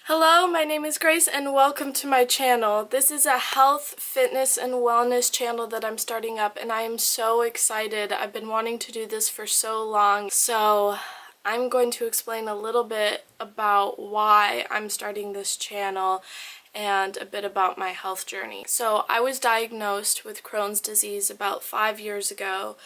Hello, my name is Grace and welcome to my channel. This is a health, fitness, and wellness channel that I'm starting up and I am so excited. I've been wanting to do this for so long. So I'm going to explain a little bit about why I'm starting this channel and a bit about my health journey. So I was diagnosed with Crohn's disease about 5 years ago,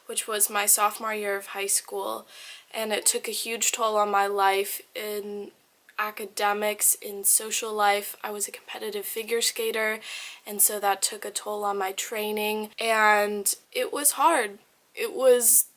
which was my sophomore year of high school, and it took a huge toll on my life in academics, in social life. I was a competitive figure skater, and so that took a toll on my training, and it was hard. It was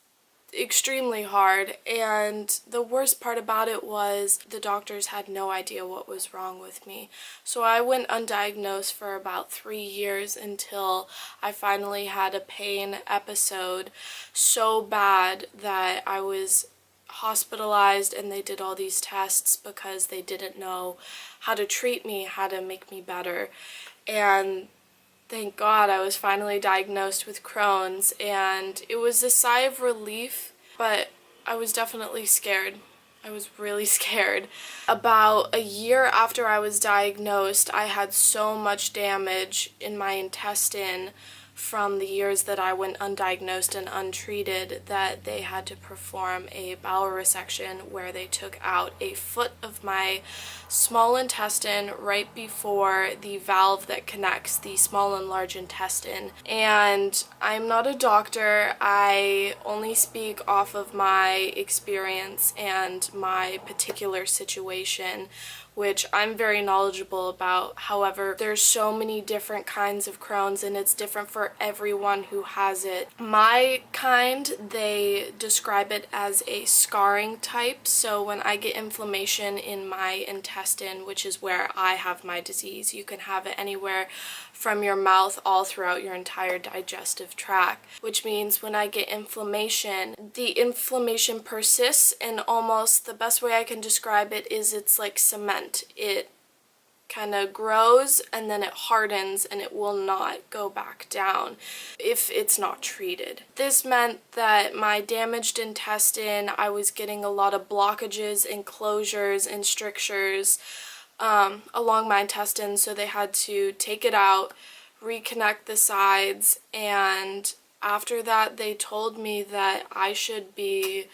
extremely hard, and the worst part about it was the doctors had no idea what was wrong with me. So I went undiagnosed for about 3 years until I finally had a pain episode so bad that I was hospitalized, and they did all these tests because they didn't know how to treat me, how to make me better. And thank God I was finally diagnosed with Crohn's, and it was a sigh of relief, but I was definitely scared. I was really scared. About a year after I was diagnosed, I had so much damage in my intestine from the years that I went undiagnosed and untreated that they had to perform a bowel resection where they took out a foot of my small intestine right before the valve that connects the small and large intestine. And I'm not a doctor. I only speak off of my experience and my particular situation, which I'm very knowledgeable about. However, there's so many different kinds of Crohn's and it's different for everyone who has it. My kind, they describe it as a scarring type. So when I get inflammation in my intestine, which is where I have my disease, you can have it anywhere from your mouth all throughout your entire digestive tract, which means when I get inflammation, the inflammation persists, and almost the best way I can describe it is it's like cement. It kind of grows and then it hardens and it will not go back down if it's not treated. This meant that my damaged intestine, I was getting a lot of blockages and closures and strictures along my intestines, so they had to take it out, reconnect the sides, and after that they told me that I should be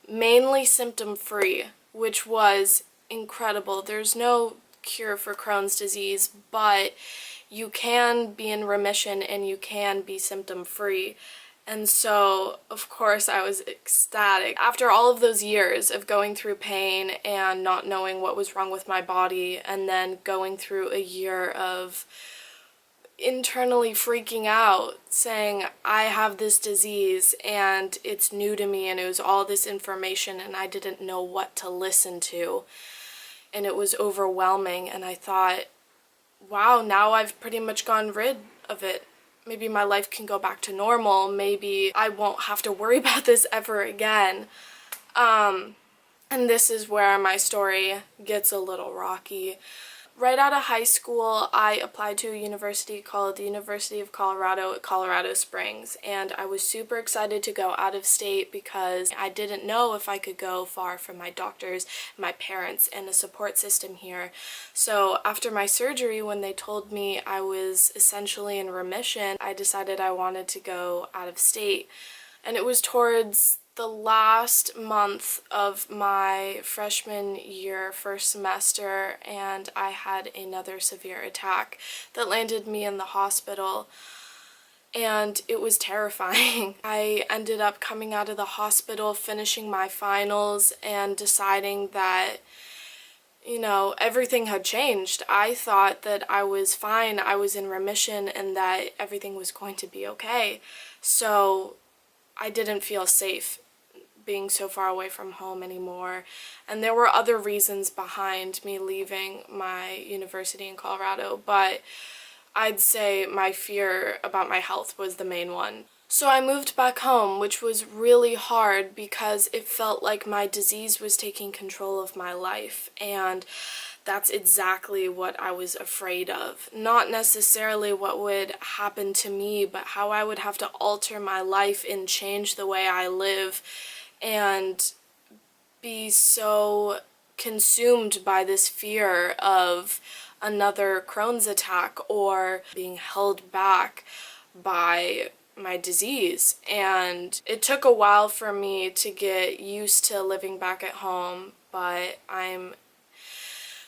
mainly symptom-free, which was incredible. There's no cure for Crohn's disease, but you can be in remission and you can be symptom-free. And so, of course, I was ecstatic. After all of those years of going through pain and not knowing what was wrong with my body, and then going through a year of internally freaking out, saying, I have this disease and it's new to me, and it was all this information and I didn't know what to listen to. And it was overwhelming, and I thought, wow, now I've pretty much gotten rid of it. Maybe my life can go back to normal. Maybe I won't have to worry about this ever again. And this is where my story gets a little rocky. Right out of high school, I applied to a university called the University of Colorado at Colorado Springs, and I was super excited to go out of state because I didn't know if I could go far from my doctors, my parents, and a support system here. So after my surgery, when they told me I was essentially in remission, I decided I wanted to go out of state. And it was towards the last month of my freshman year, first semester, and I had another severe attack that landed me in the hospital, and it was terrifying. I ended up coming out of the hospital, finishing my finals, and deciding that, you know, everything had changed. I thought that I was fine, I was in remission, and that everything was going to be okay. So I didn't feel safe being so far away from home anymore, and there were other reasons behind me leaving my university in Colorado, but I'd say my fear about my health was the main one. So I moved back home, which was really hard because it felt like my disease was taking control of my life, and that's exactly what I was afraid of. Not necessarily what would happen to me, but how I would have to alter my life and change the way I live and be so consumed by this fear of another Crohn's attack or being held back by my disease. And it took a while for me to get used to living back at home, but I'm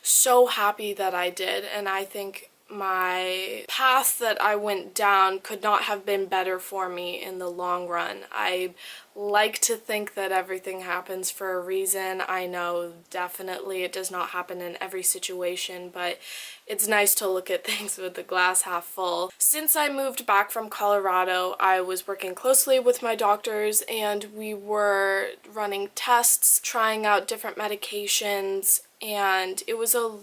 so happy that I did, and I think my path that I went down could not have been better for me in the long run. I like to think that everything happens for a reason. I know definitely it does not happen in every situation, but it's nice to look at things with the glass half full. Since I moved back from Colorado, I was working closely with my doctors, and we were running tests, trying out different medications, and it was a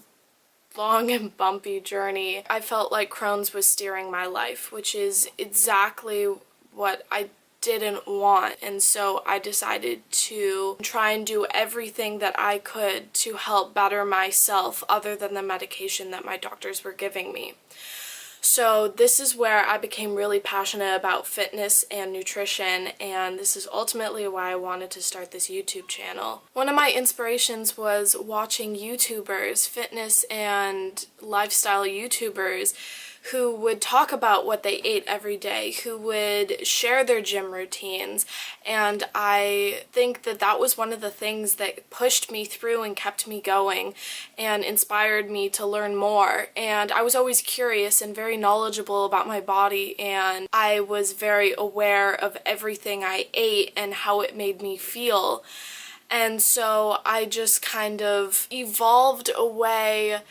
long and bumpy journey. I felt like Crohn's was steering my life, which is exactly what I didn't want, and so I decided to try and do everything that I could to help better myself other than the medication that my doctors were giving me. So this is where I became really passionate about fitness and nutrition, and this is ultimately why I wanted to start this YouTube channel. One of my inspirations was watching YouTubers, fitness and lifestyle YouTubers, who would talk about what they ate every day, who would share their gym routines, and I think that that was one of the things that pushed me through and kept me going and inspired me to learn more. And I was always curious and very knowledgeable about my body, and I was very aware of everything I ate and how it made me feel. And so I just kind of evolved a way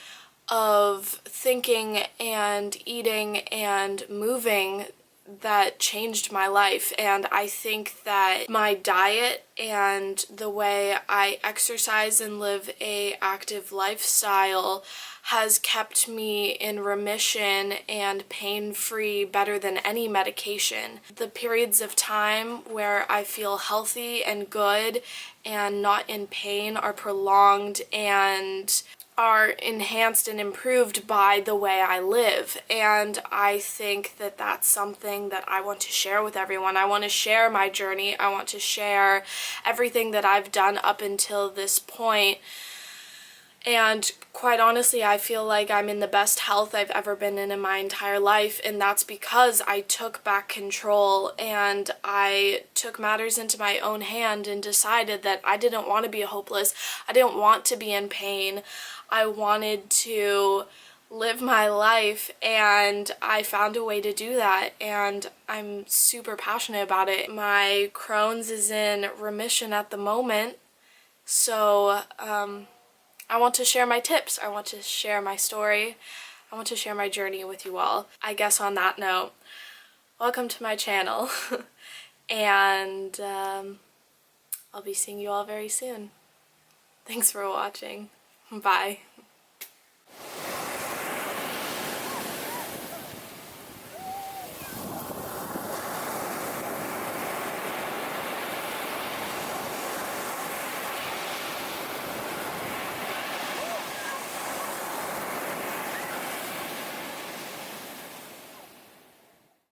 of thinking and eating and moving that changed my life. And I think that my diet and the way I exercise and live a active lifestyle has kept me in remission and pain-free better than any medication. The periods of time where I feel healthy and good and not in pain are prolonged and are enhanced and improved by the way I live. And I think that that's something that I want to share with everyone. I want to share my journey. I want to share everything that I've done up until this point. And quite honestly, I feel like I'm in the best health I've ever been in my entire life, and that's because I took back control and I took matters into my own hand and decided that I didn't want to be hopeless. I didn't want to be in pain. I wanted to live my life, and I found a way to do that, and I'm super passionate about it. My Crohn's is in remission at the moment, so I want to share my tips. I want to share my story. I want to share my journey with you all. I guess on that note, welcome to my channel, and I'll be seeing you all very soon. Thanks for watching. Bye.